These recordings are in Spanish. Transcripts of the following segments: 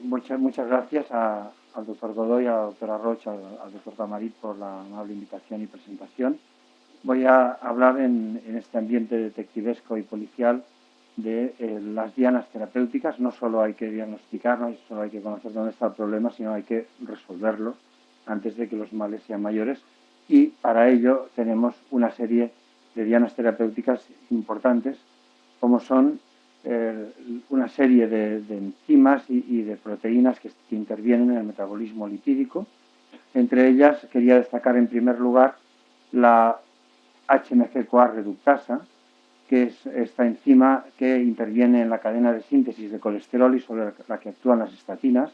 muchas gracias al doctor Godoy, a la doctora Rocha, al doctor Tamarit por la amable invitación y presentación. Voy a hablar en este ambiente detectivesco y policial de las dianas terapéuticas. No solo hay que diagnosticar, no solo hay que conocer dónde está el problema, sino hay que resolverlo antes de que los males sean mayores. Y para ello tenemos una serie de dianas terapéuticas importantes, como son una serie de enzimas y de proteínas que intervienen en el metabolismo lipídico. Entre ellas quería destacar en primer lugar la HMG-CoA reductasa, que es esta enzima que interviene en la cadena de síntesis de colesterol y sobre la que actúan las estatinas,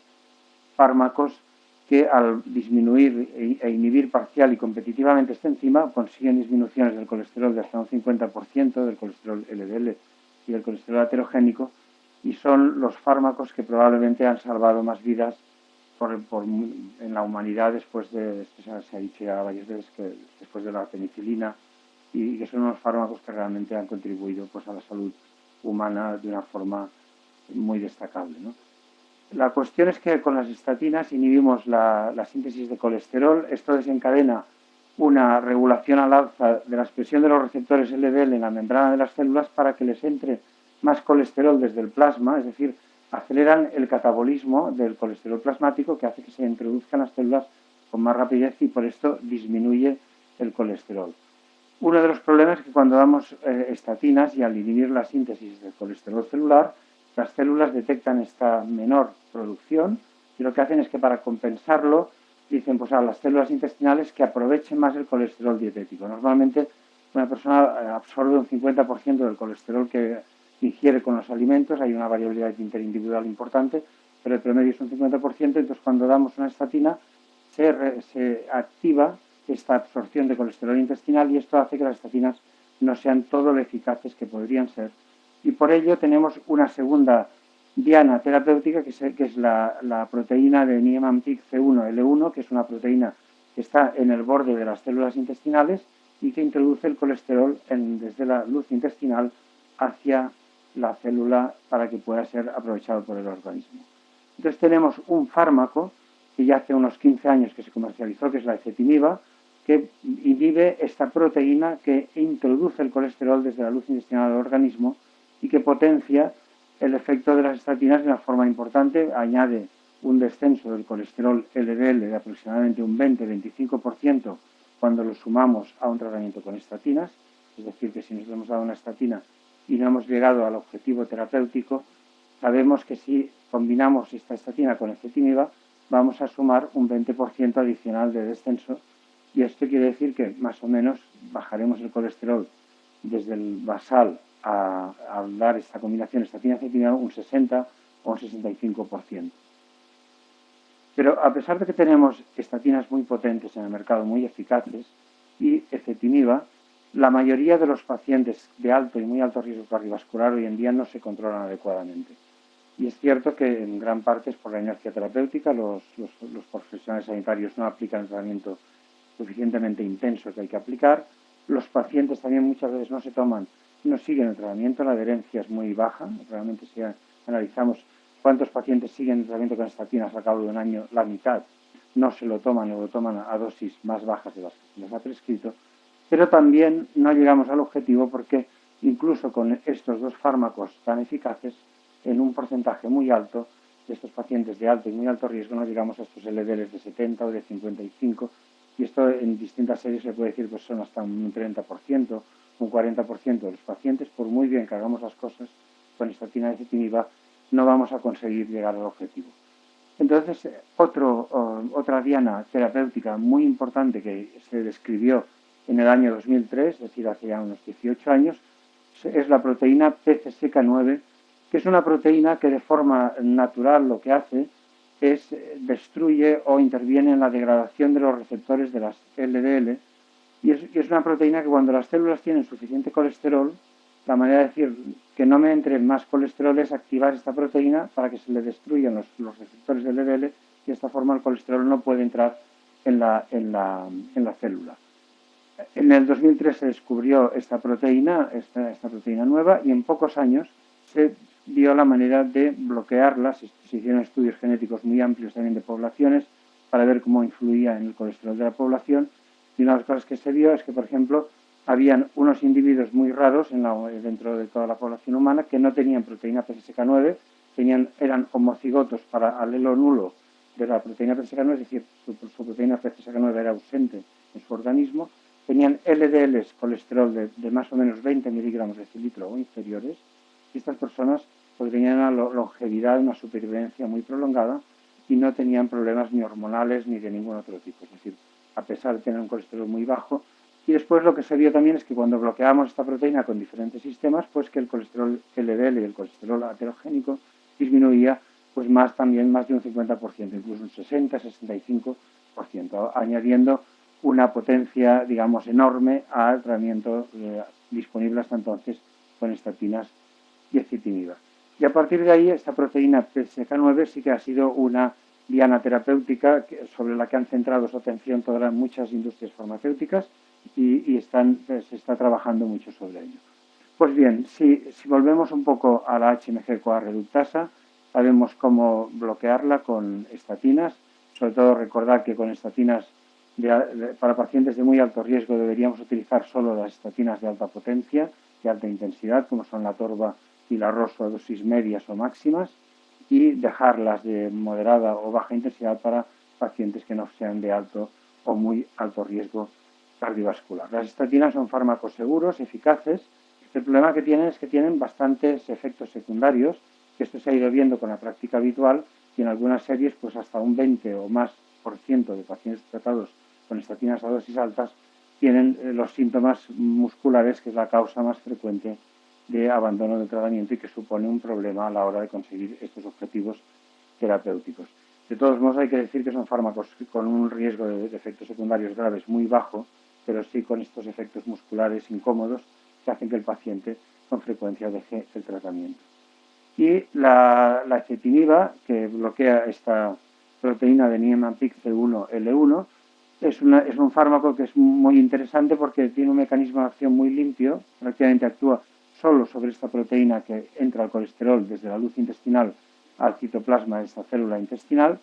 fármacos que al disminuir e inhibir parcial y competitivamente esta enzima consiguen disminuciones del colesterol de hasta un 50%, del colesterol LDL y del colesterol heterogénico, y son los fármacos que probablemente han salvado más vidas en la humanidad después de, se ha dicho ya varias veces, que después de la penicilina, y que son unos fármacos que realmente han contribuido pues, a la salud humana de una forma muy destacable, ¿no? La cuestión es que con las estatinas inhibimos la síntesis de colesterol. Esto desencadena una regulación al alza de la expresión de los receptores LDL en la membrana de las células para que les entre más colesterol desde el plasma, es decir, aceleran el catabolismo del colesterol plasmático, que hace que se introduzcan las células con más rapidez y por esto disminuye el colesterol. Uno de los problemas es que cuando damos estatinas y al inhibir la síntesis del colesterol celular, las células detectan esta menor producción y lo que hacen es que para compensarlo dicen pues a las células intestinales que aprovechen más el colesterol dietético. Normalmente una persona absorbe un 50% del colesterol que ingiere con los alimentos, hay una variabilidad interindividual importante, pero el promedio es un 50%, entonces cuando damos una estatina se activa esta absorción de colesterol intestinal y esto hace que las estatinas no sean todo lo eficaces que podrían ser. Y por ello tenemos una segunda diana terapéutica que es la proteína de Niemann-Pick C1L1, que es una proteína que está en el borde de las células intestinales y que introduce el colesterol desde la luz intestinal hacia la célula para que pueda ser aprovechado por el organismo. Entonces tenemos un fármaco que ya hace unos 15 años que se comercializó, que es la ezetimiba, que inhibe esta proteína que introduce el colesterol desde la luz intestinal al organismo y que potencia el efecto de las estatinas de una forma importante, añade un descenso del colesterol LDL de aproximadamente un 20-25% cuando lo sumamos a un tratamiento con estatinas, es decir, que si nos hemos dado una estatina y no hemos llegado al objetivo terapéutico, sabemos que si combinamos esta estatina con ezetimiba, vamos a sumar un 20% adicional de descenso y esto quiere decir que más o menos bajaremos el colesterol desde el basal al dar esta combinación estatina-ezetimiba un 60 o un 65%. Pero a pesar de que tenemos estatinas muy potentes en el mercado, muy eficaces, y ezetimiba, la mayoría de los pacientes de alto y muy alto riesgo cardiovascular hoy en día no se controlan adecuadamente. Y es cierto que en gran parte es por la inercia terapéutica, los profesionales sanitarios no aplican el tratamiento suficientemente intenso que hay que aplicar. Los pacientes también muchas veces no siguen el tratamiento, la adherencia es muy baja. Realmente si analizamos cuántos pacientes siguen el tratamiento con estatinas al cabo de un año, la mitad no se lo toman o lo toman a dosis más bajas de las que se les ha prescrito. Pero también no llegamos al objetivo porque incluso con estos dos fármacos tan eficaces, en un porcentaje muy alto de estos pacientes de alto y muy alto riesgo no llegamos a estos LDLs de 70 o de 55, y esto en distintas series se puede decir que son hasta un 30%, un 40% de los pacientes, por muy bien que hagamos las cosas con estatina y ezetimiba, no vamos a conseguir llegar al objetivo. Entonces, otra diana terapéutica muy importante que se describió en el año 2003, es decir, hace ya unos 18 años, es la proteína PCSK9, que es una proteína que de forma natural lo que hace es destruye o interviene en la degradación de los receptores de las LDL y es una proteína que cuando las células tienen suficiente colesterol, la manera de decir que no me entre más colesterol es activar esta proteína para que se le destruyan los receptores del LDL y de esta forma el colesterol no puede entrar en la célula. En el 2003 se descubrió esta proteína nueva y en pocos años se vio la manera de bloquearlas. Se hicieron estudios genéticos muy amplios también de poblaciones para ver cómo influía en el colesterol de la población. Y una de las cosas que se vio es que, por ejemplo, habían unos individuos muy raros dentro de toda la población humana que no tenían proteína PCSK9, eran homocigotos para alelo nulo de la proteína PCSK9, es decir, su proteína PCSK9 era ausente en su organismo, tenían LDLs, colesterol de más o menos 20 miligramos de cilitro o inferiores, y estas personas pues, tenían una longevidad, una supervivencia muy prolongada y no tenían problemas ni hormonales ni de ningún otro tipo, es decir, a pesar de tener un colesterol muy bajo. Y después lo que se vio también es que cuando bloqueábamos esta proteína con diferentes sistemas, pues que el colesterol LDL y el colesterol aterogénico disminuía pues más de un 50%, incluso un 60-65%, añadiendo una potencia, digamos, enorme al tratamiento disponible hasta entonces con estatinas y ezetimiba. Y a partir de ahí, esta proteína PCSK9 sí que ha sido una diana terapéutica sobre la que han centrado su atención todas muchas industrias farmacéuticas y se está trabajando mucho sobre ello. Pues bien, si volvemos un poco a la HMG-CoA reductasa, sabemos cómo bloquearla con estatinas, sobre todo recordar que con estatinas para pacientes de muy alto riesgo deberíamos utilizar solo las estatinas de alta potencia, de alta intensidad, como son la torba y la roso a dosis medias o máximas, y dejarlas de moderada o baja intensidad para pacientes que no sean de alto o muy alto riesgo cardiovascular. Las estatinas son fármacos seguros, eficaces. El problema que tienen es que tienen bastantes efectos secundarios, que esto se ha ido viendo con la práctica habitual, y en algunas series pues hasta un 20 o más por ciento de pacientes tratados con estatinas a dosis altas tienen los síntomas musculares, que es la causa más frecuente de abandono del tratamiento y que supone un problema a la hora de conseguir estos objetivos terapéuticos. De todos modos, hay que decir que son fármacos con un riesgo de efectos secundarios graves muy bajo, pero sí con estos efectos musculares incómodos que hacen que el paciente con frecuencia deje el tratamiento. Y la ezetimiba, que bloquea esta proteína de Niemann-Pick C1L1, es un fármaco que es muy interesante porque tiene un mecanismo de acción muy limpio, prácticamente actúa solo sobre esta proteína que entra al colesterol desde la luz intestinal al citoplasma de esta célula intestinal,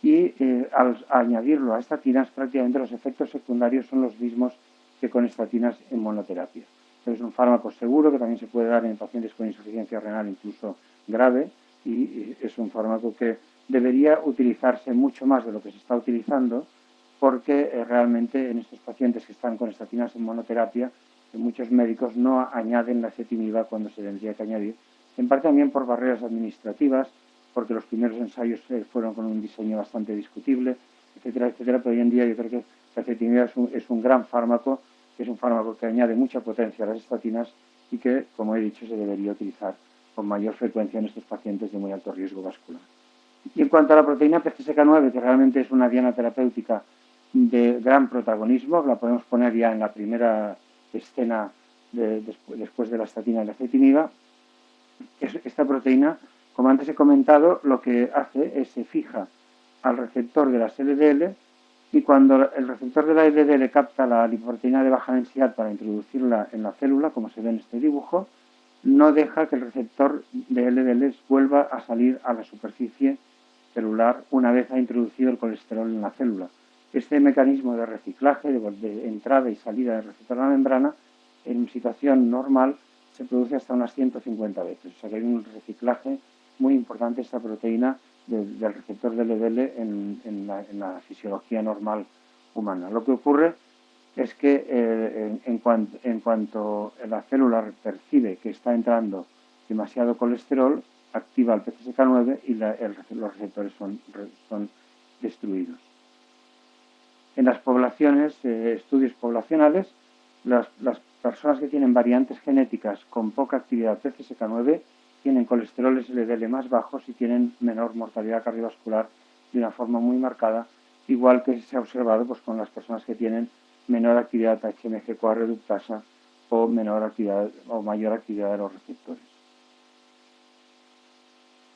y al añadirlo a estatinas prácticamente los efectos secundarios son los mismos que con estatinas en monoterapia. Es un fármaco seguro que también se puede dar en pacientes con insuficiencia renal incluso grave, y es un fármaco que debería utilizarse mucho más de lo que se está utilizando, porque realmente en estos pacientes que están con estatinas en monoterapia, muchos médicos no añaden la ezetimiba cuando se tendría que añadir, en parte también por barreras administrativas, porque los primeros ensayos fueron con un diseño bastante discutible, etcétera, etcétera, pero hoy en día yo creo que la ezetimiba es un gran fármaco, que es un fármaco que añade mucha potencia a las estatinas y que, como he dicho, se debería utilizar con mayor frecuencia en estos pacientes de muy alto riesgo vascular. Y en cuanto a la proteína PCSK9, que realmente es una diana terapéutica de gran protagonismo, la podemos poner ya en la primera escena después de la estatina y la ezetimiba, esta proteína, como antes he comentado, lo que hace es se fija al receptor de las LDL, y cuando el receptor de la LDL capta la lipoproteína de baja densidad para introducirla en la célula, como se ve en este dibujo, no deja que el receptor de LDL vuelva a salir a la superficie celular una vez ha introducido el colesterol en la célula. Este mecanismo de reciclaje, de entrada y salida del receptor a la membrana, en situación normal se produce hasta unas 150 veces. O sea que hay un reciclaje muy importante de esta proteína del receptor del LDL en la fisiología normal humana. Lo que ocurre es que en cuanto la célula percibe que está entrando demasiado colesterol, activa el PCSK9 y los receptores son destruidos. En las poblaciones, estudios poblacionales, las personas que tienen variantes genéticas con poca actividad PCSK9 tienen colesteroles LDL más bajos y tienen menor mortalidad cardiovascular de una forma muy marcada, igual que se ha observado pues, con las personas que tienen menor actividad HMG-CoA reductasa o menor actividad o mayor actividad de los receptores.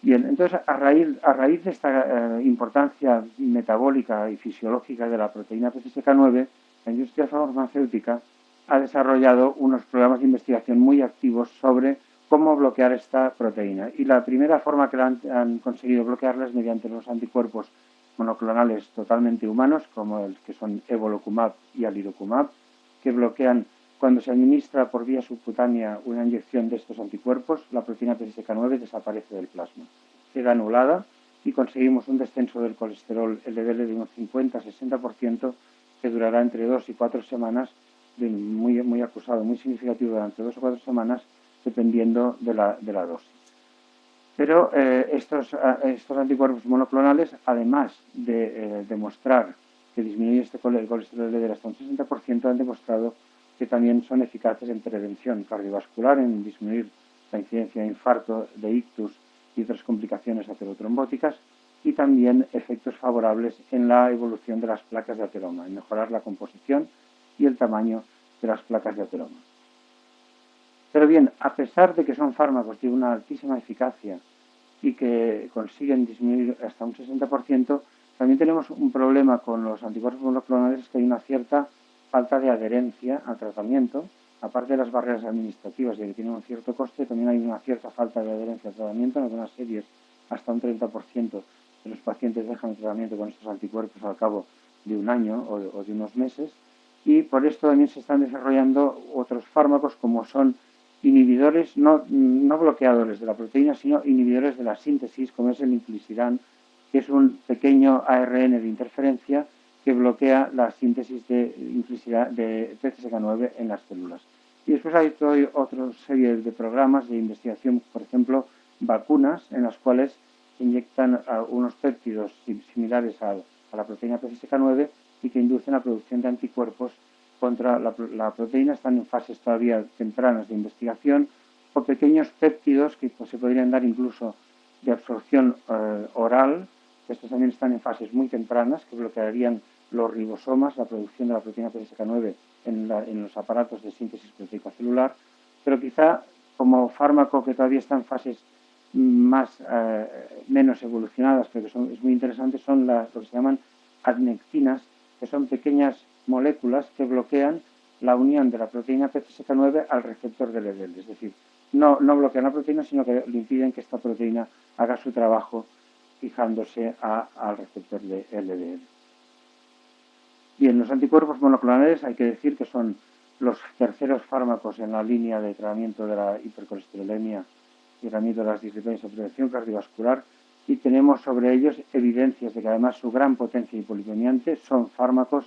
Bien, entonces a raíz de esta importancia metabólica y fisiológica de la proteína PCSK9, la industria farmacéutica ha desarrollado unos programas de investigación muy activos sobre cómo bloquear esta proteína. Y la primera forma que han conseguido bloquearla es mediante los anticuerpos monoclonales totalmente humanos, como el que son evolocumab y alirocumab, que bloquean cuando se administra por vía subcutánea una inyección de estos anticuerpos, la proteína PCSK9 desaparece del plasma, queda anulada y conseguimos un descenso del colesterol LDL de unos 50-60% que durará entre 2 y 4 semanas, muy acusado, muy significativo durante 2 o 4 semanas, dependiendo de la dosis. Pero estos anticuerpos monoclonales, además de demostrar que disminuye el colesterol LDL hasta un 60%, han demostrado que también son eficaces en prevención cardiovascular, en disminuir la incidencia de infarto, de ictus y otras complicaciones aterotrombóticas, y también efectos favorables en la evolución de las placas de ateroma, en mejorar la composición y el tamaño de las placas de ateroma. Pero bien, a pesar de que son fármacos de una altísima eficacia y que consiguen disminuir hasta un 60%, también tenemos un problema con los anticuerpos monoclonales, es que hay una cierta falta de adherencia al tratamiento. Aparte de las barreras administrativas y que tienen un cierto coste, también hay una cierta falta de adherencia al tratamiento. En algunas series, hasta un 30% de los pacientes dejan el tratamiento con estos anticuerpos al cabo de un año o de unos meses. Y por esto también se están desarrollando otros fármacos como son inhibidores, no bloqueadores de la proteína, sino inhibidores de la síntesis, como es el inclisiran, que es un pequeño ARN de interferencia que bloquea la síntesis de PCSK9 en las células. Y después hay otra serie de programas de investigación, por ejemplo, vacunas, en las cuales se inyectan unos péptidos similares a la proteína PCSK9 y que inducen la producción de anticuerpos contra la proteína. Están en fases todavía tempranas de investigación, o pequeños péptidos que se podrían dar incluso de absorción oral. Estos también están en fases muy tempranas, que bloquearían los ribosomas, la producción de la proteína PCSK9 en los aparatos de síntesis proteica celular, pero quizá como fármaco que todavía está en fases menos evolucionadas, pero que es muy interesante, son lo que se llaman adnectinas, que son pequeñas moléculas que bloquean la unión de la proteína PCSK9 al receptor del LDL. Es decir, no bloquean la proteína, sino que le impiden que esta proteína haga su trabajo fijándose al receptor de LDL. Bien, los anticuerpos monoclonales hay que decir que son los terceros fármacos en la línea de tratamiento de la hipercolesterolemia y tratamiento de las dislipidemias y prevención cardiovascular, y tenemos sobre ellos evidencias de que además su gran potencia hipolipemiante son fármacos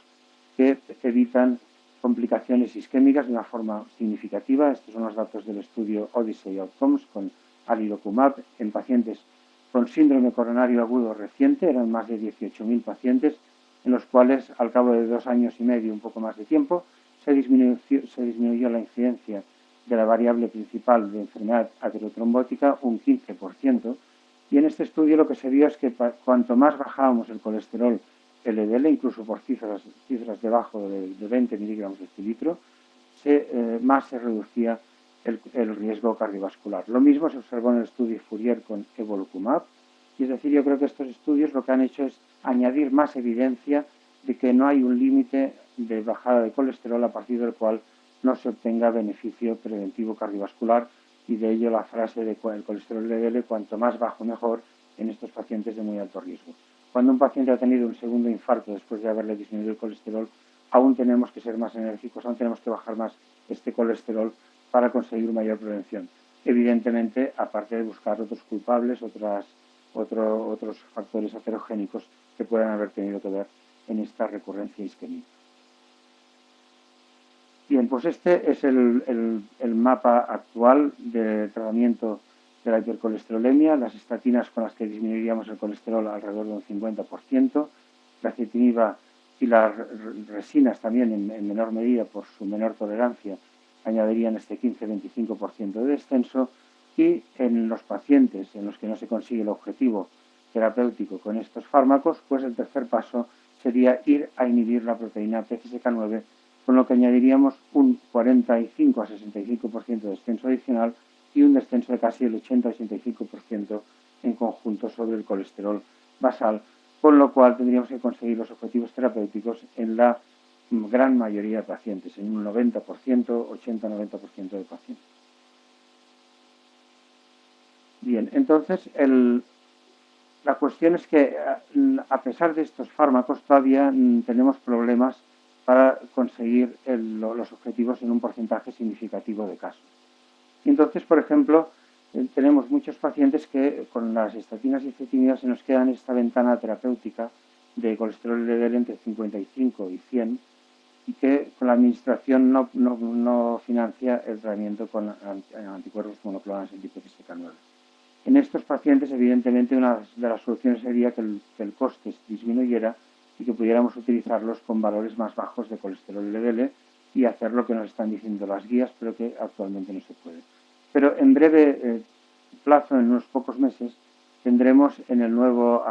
que evitan complicaciones isquémicas de una forma significativa. Estos son los datos del estudio Odyssey Outcomes con alirocumab en pacientes con síndrome coronario agudo reciente. Eran más de 18.000 pacientes en los cuales al cabo de 2 años y medio, un poco más de tiempo, se disminuyó la incidencia de la variable principal de enfermedad aterotrombótica un 15%, y en este estudio lo que se vio es que cuanto más bajábamos el colesterol LDL, incluso por cifras debajo de 20 miligramos de cilitro, más se reducía el riesgo cardiovascular. Lo mismo se observó en el estudio Fourier con evolocumab, y es decir, yo creo que estos estudios lo que han hecho es añadir más evidencia de que no hay un límite de bajada de colesterol a partir del cual no se obtenga beneficio preventivo cardiovascular, y de ello la frase de el colesterol LDL cuanto más bajo mejor en estos pacientes de muy alto riesgo. Cuando un paciente ha tenido un segundo infarto después de haberle disminuido el colesterol, aún tenemos que ser más enérgicos, aún tenemos que bajar más este colesterol para conseguir mayor prevención. Evidentemente, aparte de buscar otros culpables, otros factores aterogénicos que puedan haber tenido que ver en esta recurrencia isquémica. Bien, pues este es el mapa actual de tratamiento de la hipercolesterolemia. Las estatinas con las que disminuiríamos el colesterol alrededor de un 50%, la acetinib y las resinas también en menor medida por su menor tolerancia añadirían este 15-25% de descenso, y en los pacientes en los que no se consigue el objetivo terapéutico con estos fármacos, pues el tercer paso sería ir a inhibir la proteína PCSK9, con lo que añadiríamos un 45 a 65% de descenso adicional y un descenso de casi el 80-85% en conjunto sobre el colesterol basal, con lo cual tendríamos que conseguir los objetivos terapéuticos en la gran mayoría de pacientes, en un 90%, 80-90% de pacientes. Bien, entonces la cuestión es que a pesar de estos fármacos todavía tenemos problemas para conseguir los objetivos en un porcentaje significativo de casos. Y entonces, por ejemplo, tenemos muchos pacientes que con las estatinas y ezetimiba se nos queda en esta ventana terapéutica de colesterol LDL entre 55 y 100 y que con la administración no financia el tratamiento con anticuerpos monoclonales anti-PCSK9. En estos pacientes, evidentemente, una de las soluciones sería que el coste disminuyera y que pudiéramos utilizarlos con valores más bajos de colesterol LDL y hacer lo que nos están diciendo las guías, pero que actualmente no se puede. Pero en breve plazo, en unos pocos meses, tendremos en el nuevo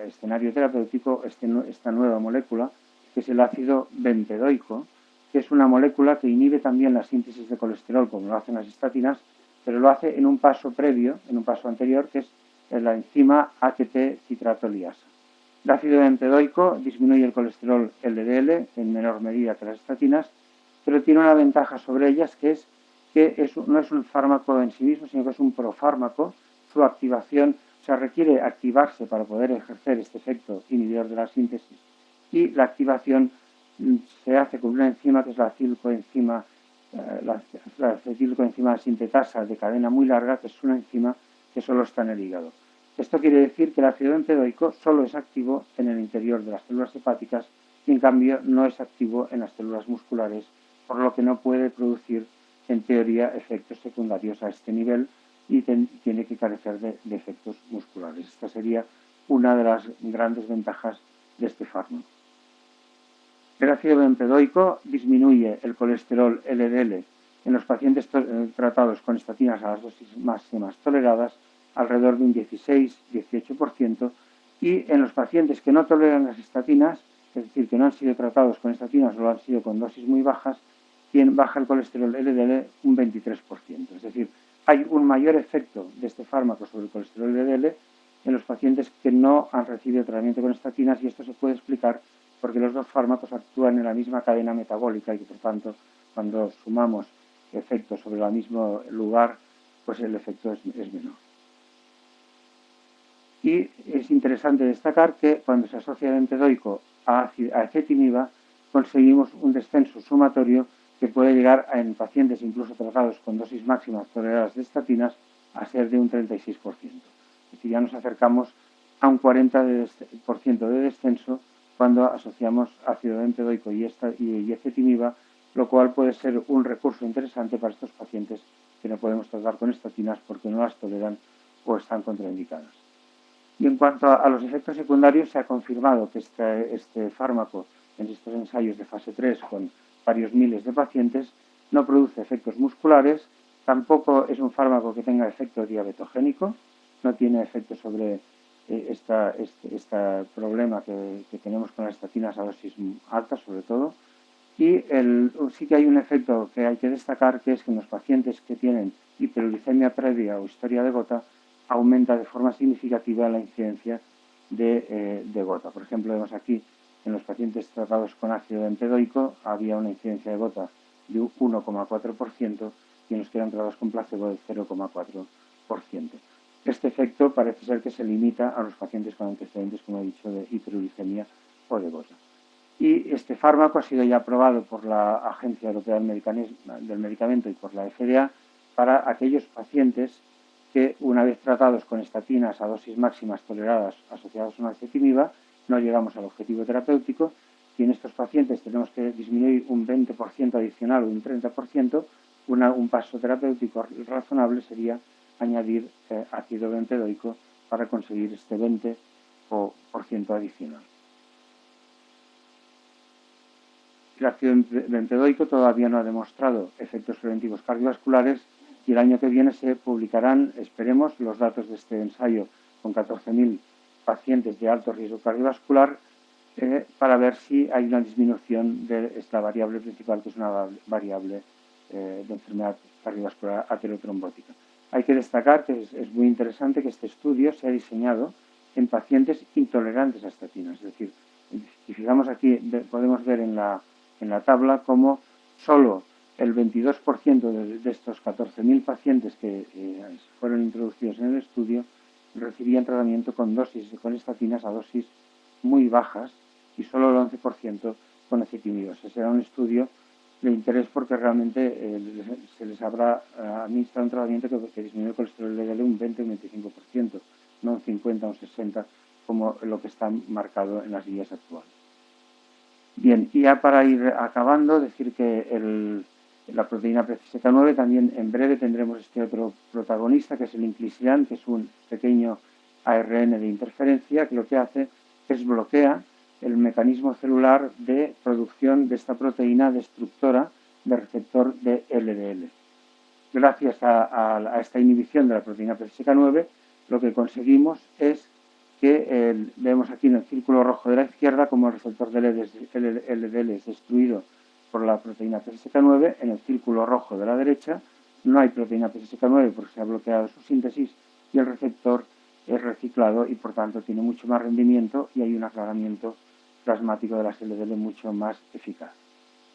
escenario terapéutico esta nueva molécula, que es el ácido benpedoico, que es una molécula que inhibe también la síntesis de colesterol, como lo hacen las estatinas, pero lo hace en un paso previo, en un paso anterior, que es la enzima ATP citratoliasa. El ácido benpedoico disminuye el colesterol LDL en menor medida que las estatinas, pero tiene una ventaja sobre ellas, que es que no es un fármaco en sí mismo, sino que es un profármaco. Su activación, o sea, requiere activarse para poder ejercer este efecto inhibidor de la síntesis, y la activación se hace con una enzima que es la acetilcoenzima sintetasa de cadena muy larga, que es una enzima que solo está en el hígado. Esto quiere decir que el ácido benpedoico solo es activo en el interior de las células hepáticas y en cambio no es activo en las células musculares, por lo que no puede producir en teoría efectos secundarios a este nivel y tiene que carecer de efectos musculares. Esta sería una de las grandes ventajas de este fármaco. El ácido benpedoico disminuye el colesterol LDL en los pacientes tratados con estatinas a las dosis máximas toleradas alrededor de un 16-18%, y en los pacientes que no toleran las estatinas, es decir, que no han sido tratados con estatinas o lo han sido con dosis muy bajas, baja el colesterol LDL un 23%. Es decir, hay un mayor efecto de este fármaco sobre el colesterol LDL en los pacientes que no han recibido tratamiento con estatinas, y esto se puede explicar porque los dos fármacos actúan en la misma cadena metabólica y que, por tanto, cuando sumamos efectos sobre el mismo lugar, pues el efecto es menor. Y es interesante destacar que cuando se asocia el benpedoico a ezetimiba, conseguimos un descenso sumatorio que puede llegar en pacientes incluso tratados con dosis máximas toleradas de estatinas a ser de un 36%. Es decir, ya nos acercamos a un 40% de descenso cuando asociamos ácido benpedoico y ezetimiba, lo cual puede ser un recurso interesante para estos pacientes que no podemos tratar con estatinas porque no las toleran o están contraindicadas. Y en cuanto a los efectos secundarios, se ha confirmado que este fármaco en estos ensayos de fase 3 con varios miles de pacientes no produce efectos musculares, tampoco es un fármaco que tenga efecto diabetogénico, no tiene efecto sobre este problema que tenemos con las estatinas a dosis altas, sobre todo. Y sí que hay un efecto que hay que destacar, que es que en los pacientes que tienen hiperuricemia previa o historia de gota, aumenta de forma significativa la incidencia de gota. Por ejemplo, vemos aquí en los pacientes tratados con ácido benpedoico había una incidencia de gota de 1,4% y en los que eran tratados con placebo del 0,4%. Este efecto parece ser que se limita a los pacientes con antecedentes, como he dicho, de hiperuricemia o de gota. Y este fármaco ha sido ya aprobado por la Agencia Europea del Medicamento y por la FDA para aquellos pacientes que, una vez tratados con estatinas a dosis máximas toleradas asociadas a una ezetimiba, no llegamos al objetivo terapéutico, y en estos pacientes tenemos que disminuir un 20% adicional o un 30%, un paso terapéutico razonable sería añadir ácido benpedoico para conseguir este 20% adicional. El ácido benpedoico todavía no ha demostrado efectos preventivos cardiovasculares y el año que viene se publicarán, esperemos, los datos de este ensayo con 14.000 pacientes de alto riesgo cardiovascular para ver si hay una disminución de esta variable principal, que es una variable de enfermedad cardiovascular aterotrombótica. Hay que destacar que es muy interesante que este estudio se ha diseñado en pacientes intolerantes a estatinas. Es decir, si fijamos aquí, podemos ver en la tabla cómo solo el 22% de estos 14.000 pacientes que fueron introducidos en el estudio recibían tratamiento con estatinas a dosis muy bajas y solo el 11% con ezetimibe. Ese era un estudio de interés porque realmente se les habrá administrado un tratamiento que disminuye el colesterol LDL un 20 o un 25%, no un 50 o un 60% como lo que está marcado en las guías actuales. Bien, y ya para ir acabando, decir que la proteína PCSK9 también en breve tendremos este otro protagonista, que es el inclisiran, que es un pequeño ARN de interferencia que lo que hace es bloquea el mecanismo celular de producción de esta proteína destructora de receptor de LDL. Gracias a esta inhibición de la proteína PCSK9, lo que conseguimos es que vemos aquí en el círculo rojo de la izquierda como el receptor de LDL es destruido por la proteína PCSK9, en el círculo rojo de la derecha no hay proteína PCSK9 porque se ha bloqueado su síntesis y el receptor es reciclado y por tanto tiene mucho más rendimiento y hay un aclaramiento plasmático de las LDL mucho más eficaz.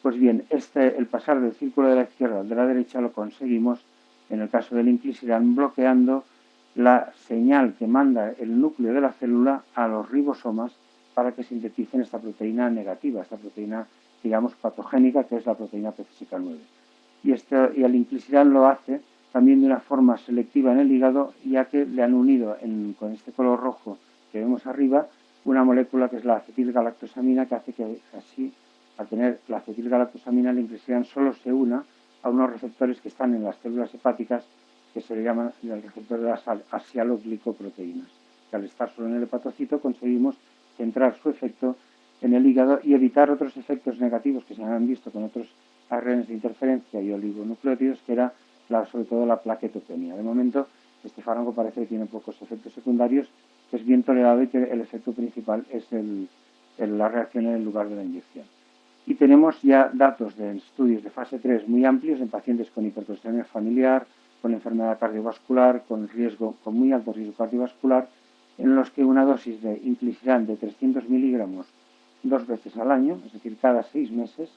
Pues bien, el pasar del círculo de la izquierda al de la derecha lo conseguimos en el caso del inclisiran bloqueando la señal que manda el núcleo de la célula a los ribosomas para que sinteticen esta proteína negativa, esta proteína, digamos, patogénica, que es la proteína PCSK9. Y el inclisiran lo hace también de una forma selectiva en el hígado, ya que le han unido con este color rojo que vemos arriba una molécula que es la acetilgalactosamina, que hace que así, al tener la acetilgalactosamina, el inclisiran solo se una a unos receptores que están en las células hepáticas que se le llaman el receptor de las asialoglicoproteínas, que al estar solo en el hepatocito conseguimos centrar su efecto en el hígado y evitar otros efectos negativos que se han visto con otros ARNs de interferencia y oligonucleótidos, que era sobre todo la plaquetopenia. De momento, este fármaco parece que tiene pocos efectos secundarios, que es bien tolerado y que el efecto principal es la reacción en el lugar de la inyección. Y tenemos ya datos de estudios de fase 3 muy amplios en pacientes con hipercolesterolemia familiar, con enfermedad cardiovascular, con muy alto riesgo cardiovascular, en los que una dosis de inclisiran de 300 miligramos 2 veces al año, es decir, cada 6 meses,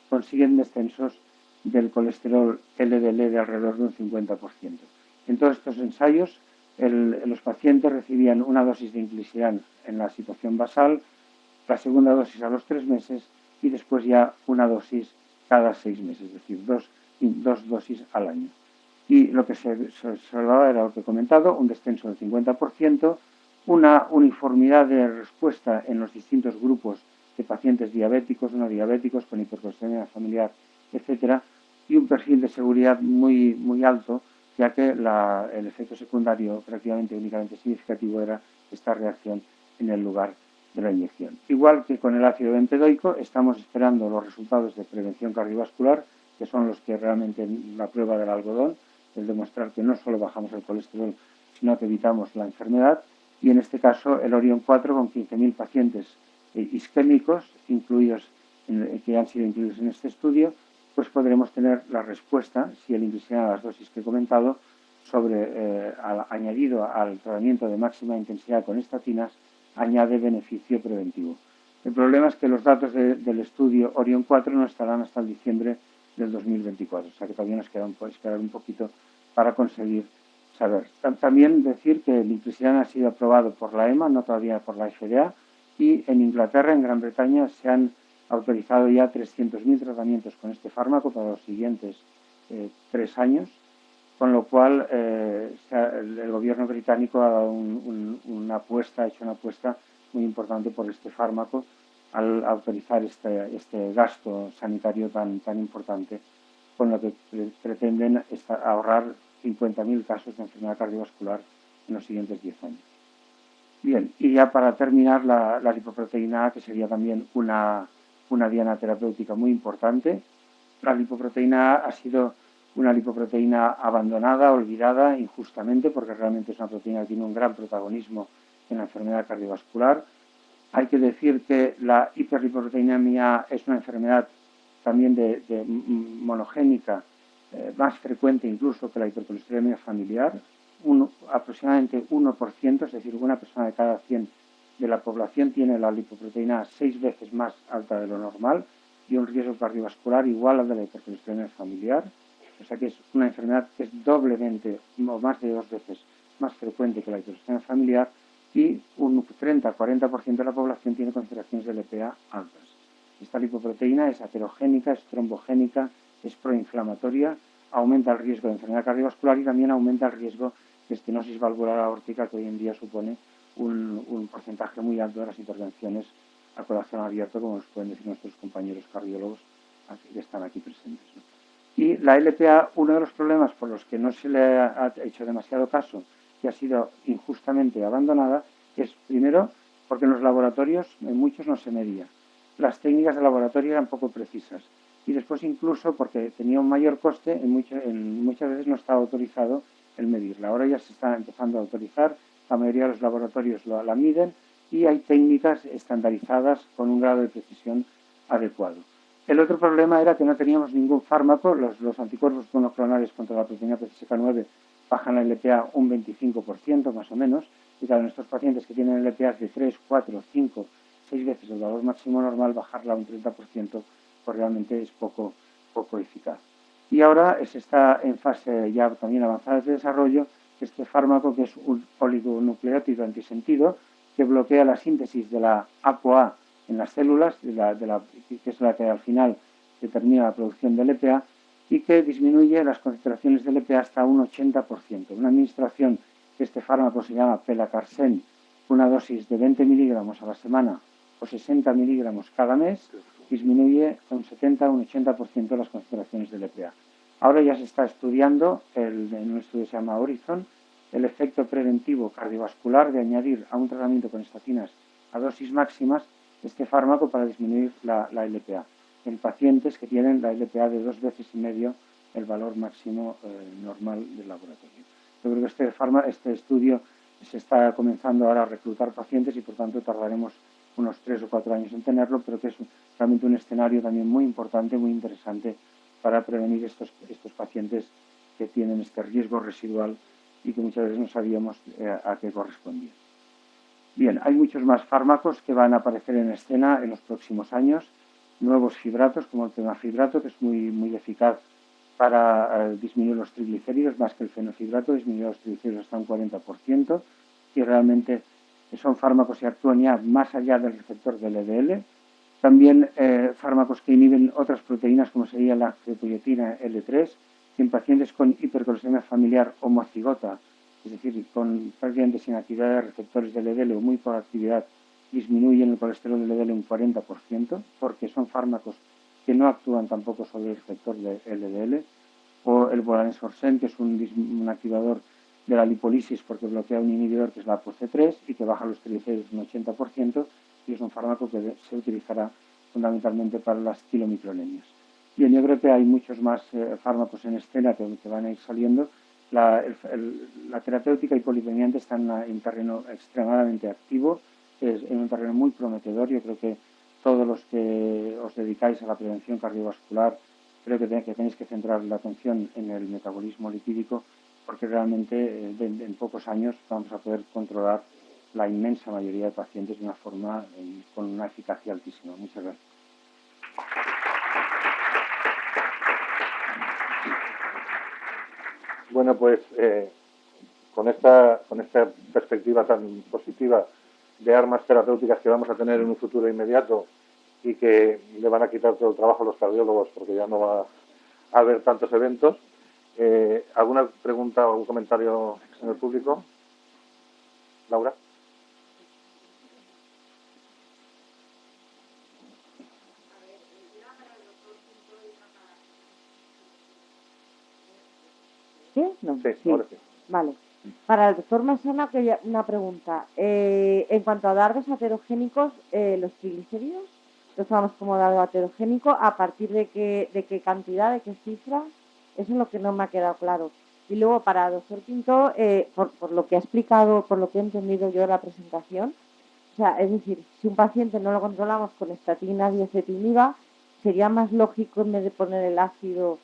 consiguen descensos del colesterol LDL de alrededor de un 50%. En todos estos ensayos, los pacientes recibían una dosis de inclisiran en la situación basal, la segunda dosis a los 3 meses y después ya una dosis cada 6 meses, es decir, dos dosis al año. Y lo que se observaba era lo que he comentado, un descenso del 50%, una uniformidad de respuesta en los distintos grupos de pacientes diabéticos, no diabéticos, con hipercolesterolemia familiar, etcétera, y un perfil de seguridad muy, muy alto, ya que el efecto secundario prácticamente únicamente significativo era esta reacción en el lugar de la inyección. Igual que con el ácido bempedoico, estamos esperando los resultados de prevención cardiovascular, que son los que realmente la prueba del algodón, es demostrar que no solo bajamos el colesterol, sino que evitamos la enfermedad. Y en este caso, el Orion 4 con 15.000 pacientes isquémicos que han sido incluidos en este estudio, pues podremos tener la respuesta, si el inclisiran a las dosis que he comentado, añadido al tratamiento de máxima intensidad con estatinas, añade beneficio preventivo. El problema es que los datos del estudio Orion 4 no estarán hasta el diciembre del 2024, o sea que todavía nos queda esperar un poquito para conseguir saber. También decir que el inclisiran ha sido aprobado por la EMA, no todavía por la FDA, y en Inglaterra, en Gran Bretaña, se han autorizado ya 300.000 tratamientos con este fármaco para los siguientes 3 años, con lo cual el gobierno británico ha dado ha hecho una apuesta muy importante por este fármaco al autorizar este gasto sanitario tan importante, con lo que pretenden ahorrar 50.000 casos de enfermedad cardiovascular en los siguientes 10 años. Bien, y ya para terminar, la lipoproteína A, que sería también una diana terapéutica muy importante. La lipoproteína A ha sido una lipoproteína abandonada, olvidada injustamente, porque realmente es una proteína que tiene un gran protagonismo en la enfermedad cardiovascular. Hay que decir que la hiperlipoproteinemia es una enfermedad también monogénica, más frecuente incluso que la hipercolesterolemia familiar. Aproximadamente 1%, es decir, una persona de cada 100 de la población tiene la lipoproteína 6 veces más alta de lo normal. y un riesgo cardiovascular igual al de la hipercolesterolemia familiar. O sea que es una enfermedad que es doblemente o más de 2 veces más frecuente que la hipercolesterolemia familiar, y un 30-40% de la población tiene concentraciones de LPA altas. Esta lipoproteína es aterogénica, es trombogénica, es proinflamatoria, aumenta el riesgo de enfermedad cardiovascular y también aumenta el riesgo de estenosis valvular aórtica, que hoy en día supone un porcentaje muy alto de las intervenciones a corazón abierto, como nos pueden decir nuestros compañeros cardiólogos que están aquí presentes, ¿no? Y la LPA, uno de los problemas por los que no se le ha hecho demasiado caso, que ha sido injustamente abandonada, es primero porque en los laboratorios en muchos no se medía. Las técnicas de laboratorio eran poco precisas. Y después incluso porque tenía un mayor coste, muchas veces no estaba autorizado el medirla. Ahora ya se está empezando a autorizar, la mayoría de los laboratorios la miden y hay técnicas estandarizadas con un grado de precisión adecuado. El otro problema era que no teníamos ningún fármaco. Los anticuerpos monoclonales contra la proteína PCSK9 bajan la LPA un 25% más o menos, y claro, en estos pacientes que tienen LPAs de 3, 4, 5, 6 veces el valor máximo normal, bajarla un 30% pues realmente es poco eficaz. Y ahora se está en fase ya también avanzada de desarrollo este fármaco, que es un oligonucleótido antisentido, que bloquea la síntesis de la ApoA en las células, que es la que al final determina la producción de LPA, y que disminuye las concentraciones de LPA hasta un 80%. Una administración de este fármaco se llama Pelacarsen, una dosis de 20 miligramos a la semana o 60 miligramos cada mes, disminuye un 70 o un 80% las concentraciones de LPA. Ahora ya se está estudiando, en un estudio que se llama Horizon, el efecto preventivo cardiovascular de añadir a un tratamiento con estatinas a dosis máximas este fármaco para disminuir la LPA en pacientes que tienen la LPA de 2,5 veces el valor máximo normal del laboratorio. Yo creo que este estudio se está comenzando ahora a reclutar pacientes y por tanto tardaremos unos 3 o 4 años en tenerlo, pero que es realmente un escenario también muy importante, muy interesante para prevenir estos pacientes que tienen este riesgo residual y que muchas veces no sabíamos a qué correspondía. Bien, hay muchos más fármacos que van a aparecer en escena en los próximos años, nuevos fibratos como el pemafibrato, que es muy eficaz para disminuir los triglicéridos, más que el fenofibrato, disminuir los triglicéridos hasta un 40%, y realmente son fármacos que actúan ya más allá del receptor del LDL. También fármacos que inhiben otras proteínas, como sería la fetoietina L3, que en pacientes con hipercolesterolemia familiar homocigota, es decir, prácticamente sin actividad de receptores del LDL o muy poca actividad, disminuyen el colesterol del LDL un 40%, porque son fármacos que no actúan tampoco sobre el receptor del LDL, o el volanesorsen, que es un activador de la lipólisis porque bloquea un inhibidor que es la ApoC3 y que baja los triglicéridos un 80%, y es un fármaco que se utilizará fundamentalmente para las kilomicronemias. Bien, yo creo que hay muchos más fármacos en escena que van a ir saliendo. La terapéutica hipolipemiante está en un terreno extremadamente activo, es en un terreno muy prometedor. Yo creo que todos los que os dedicáis a la prevención cardiovascular, creo que tenéis que centrar la atención en el metabolismo lipídico, porque realmente en pocos años vamos a poder controlar la inmensa mayoría de pacientes de una forma con una eficacia altísima. Muchas gracias. Bueno, pues con esta perspectiva tan positiva de armas terapéuticas que vamos a tener en un futuro inmediato y que le van a quitar todo el trabajo a los cardiólogos porque ya no va a haber tantos eventos, ¿alguna pregunta o algún comentario en el público? Laura. ¿Sí? No. Sí, ahora sí. Vale. Para el doctor Massana, una pregunta. En cuanto a dardos aterogénicos, los triglicéridos, los tomamos como dardo aterogénico, ¿a partir de qué cantidad, de qué cifra? Eso es lo que no me ha quedado claro. Y luego, para el doctor Pinto, por lo que ha explicado, por lo que he entendido yo de la presentación, o sea, es decir, si un paciente no lo controlamos con estatinas y ezetimiba, sería más lógico, en vez de poner el ácido,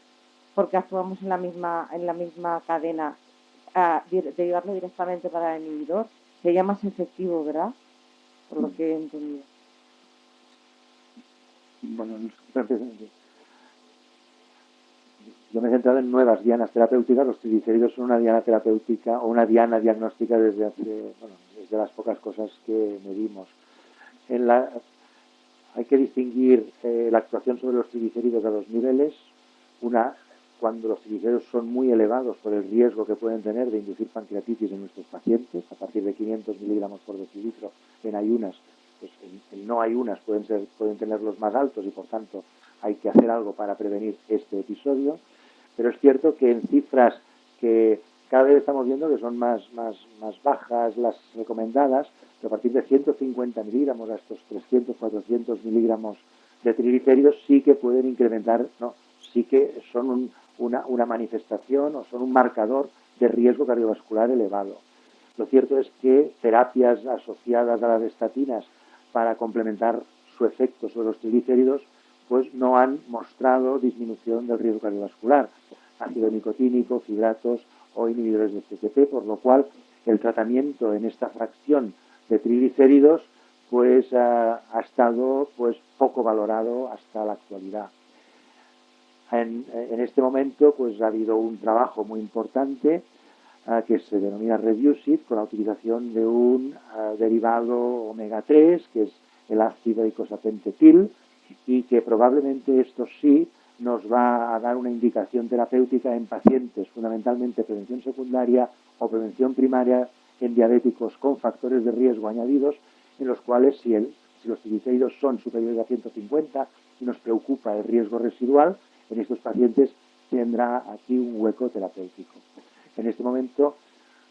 porque actuamos en la misma cadena, derivarlo directamente para el inhibidor, sería más efectivo, ¿verdad? Por lo que he entendido. Bueno, yo me he centrado en nuevas dianas terapéuticas. Los triglicéridos son una diana terapéutica o una diana diagnóstica desde las pocas cosas que medimos. Hay que distinguir la actuación sobre los triglicéridos a dos niveles. Una, cuando los triglicéridos son muy elevados por el riesgo que pueden tener de inducir pancreatitis en nuestros pacientes, a partir de 500 miligramos por decilitro en ayunas, pues en no ayunas pueden tenerlos más altos y por tanto hay que hacer algo para prevenir este episodio. Pero es cierto que en cifras que cada vez estamos viendo que son más bajas las recomendadas, que a partir de 150 miligramos a estos 300, 400 miligramos de triglicéridos sí que pueden incrementar, no, sí que son una manifestación o son un marcador de riesgo cardiovascular elevado. Lo cierto es que terapias asociadas a las estatinas para complementar su efecto sobre los triglicéridos pues no han mostrado disminución del riesgo cardiovascular, ácido nicotínico, fibratos o inhibidores de CTP, por lo cual el tratamiento en esta fracción de triglicéridos pues ha estado pues poco valorado hasta la actualidad. En este momento pues ha habido un trabajo muy importante que se denomina Reduce-It, con la utilización de un derivado omega 3, que es el ácido icosapentetil, y que probablemente esto sí nos va a dar una indicación terapéutica en pacientes, fundamentalmente prevención secundaria o prevención primaria en diabéticos con factores de riesgo añadidos, en los cuales si los triglicéridos son superiores a 150 y nos preocupa el riesgo residual, en estos pacientes tendrá aquí un hueco terapéutico. En este momento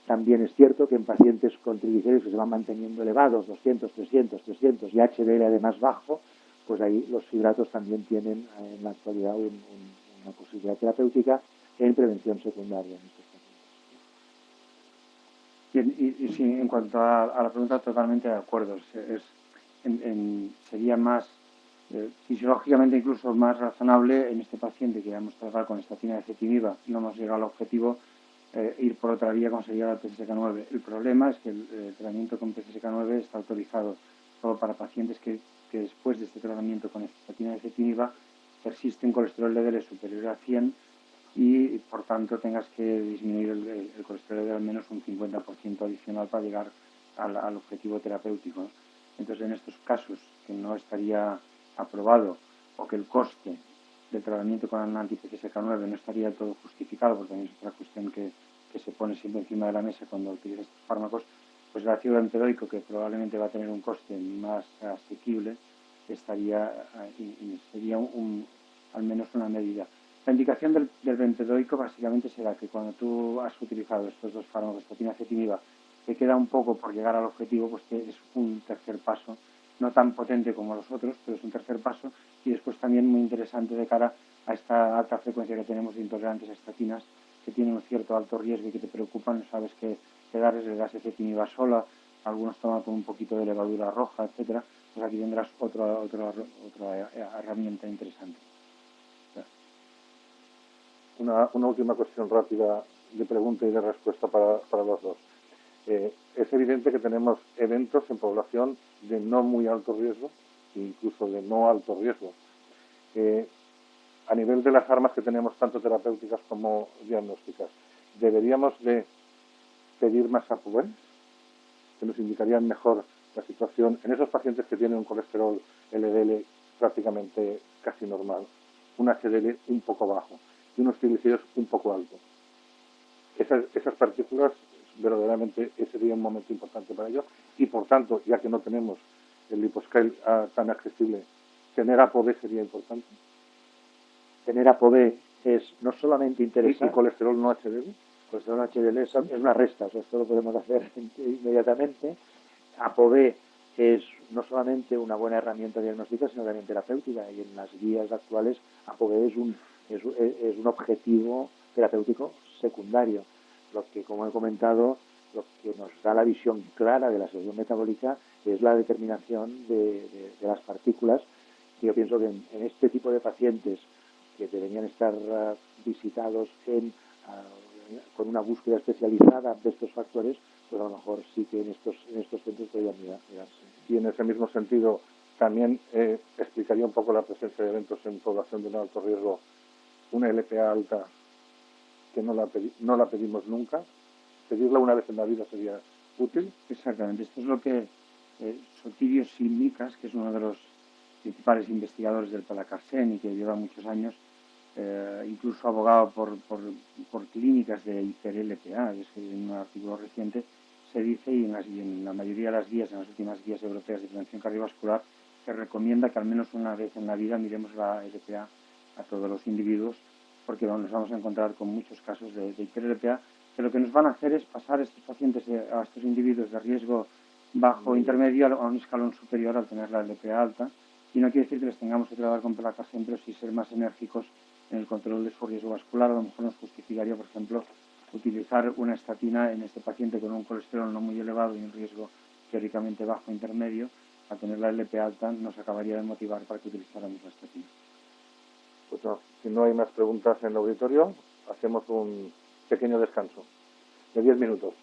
también es cierto que en pacientes con triglicéridos que se van manteniendo elevados, 200, 300 y HDL además bajo, pues ahí los fibratos también tienen en la actualidad una posibilidad terapéutica en prevención secundaria en estos pacientes. Bien, y sí, en cuanto a la pregunta, totalmente de acuerdo. Sería más, fisiológicamente incluso más razonable en este paciente que vamos a tratar con estatina de ezetimiba, no hemos llegado al objetivo, ir por otra vía como sería la PCSK9. El problema es que el tratamiento con PCSK9 está autorizado solo para pacientes que después de este tratamiento con estatina de ezetimiba persiste un colesterol LDL superior a 100 y por tanto tengas que disminuir el colesterol LDL al menos un 50% adicional para llegar al objetivo terapéutico. Entonces, en estos casos que no estaría aprobado o que el coste del tratamiento con la anti-PCSK9 no estaría todo justificado, porque también es otra cuestión que se pone siempre encima de la mesa cuando utilizas estos fármacos, pues el ácido bempedoico, que probablemente va a tener un coste más asequible, sería al menos una medida. La indicación del bempedoico básicamente será que cuando tú has utilizado estos dos fármacos, estatina y ezetimiba, te queda un poco por llegar al objetivo, pues que es un tercer paso, no tan potente como los otros, pero es un tercer paso, y después también muy interesante de cara a esta alta frecuencia que tenemos de intolerantes a estatinas, que tienen un cierto alto riesgo y que te preocupan, no sabes qué darles el gas ezetimiba sola, algunos toman con un poquito de levadura roja, etcétera. Pues aquí tendrás otra herramienta interesante. Una última cuestión rápida de pregunta y de respuesta para los dos. Es evidente que tenemos eventos en población de no muy alto riesgo, incluso de no alto riesgo. A nivel de las armas que tenemos, tanto terapéuticas como diagnósticas, ¿deberíamos de pedir más ApoB, que nos indicarían mejor la situación en esos pacientes que tienen un colesterol LDL prácticamente casi normal, un HDL un poco bajo y unos triglicéridos un poco altos? Esas partículas, verdaderamente, ese sería un momento importante para ello, y por tanto, ya que no tenemos el liposcale tan accesible, tener ApoB sería importante. Tener ApoB es no solamente interesante. ¿Y colesterol no HDL? Colesterol HDL es una resta, o sea, esto lo podemos hacer inmediatamente. ApoB es no solamente una buena herramienta diagnóstica, sino también terapéutica, y en las guías actuales ApoB es un objetivo terapéutico secundario, lo que, como he comentado, lo que nos da la visión clara de la situación metabólica es la determinación de las partículas, que yo pienso que en este tipo de pacientes que deberían estar visitados con una búsqueda especializada de estos factores, pues a lo mejor sí que en estos centros podrían mirarse. Y en ese mismo sentido, también explicaría un poco la presencia de eventos en población de un alto riesgo, una LPA alta que no la pedimos nunca. Pedirla una vez en la vida sería útil. Exactamente, esto es lo que Sotirio Simicas, que es uno de los principales investigadores del Palacarsen y que lleva muchos años, incluso abogado por clínicas de hiper-LPA, es que en un artículo reciente se dice, y en la mayoría de las guías, en las últimas guías europeas de prevención cardiovascular, se recomienda que al menos una vez en la vida miremos la LPA a todos los individuos, porque nos vamos a encontrar con muchos casos de hiper-LPA, que lo que nos van a hacer es pasar a estos pacientes, a estos individuos de riesgo bajo o intermedio a un escalón superior al tener la LPA alta, y no quiere decir que les tengamos que tratar con Pelacarsen, pero sí ser más enérgicos en el control de su riesgo vascular. A lo mejor nos justificaría, por ejemplo, utilizar una estatina en este paciente con un colesterol no muy elevado y un riesgo teóricamente bajo intermedio. A tener la LPA alta nos acabaría de motivar para que utilizáramos la estatina. Pues no, si no hay más preguntas en el auditorio, hacemos un pequeño descanso de 10 minutos.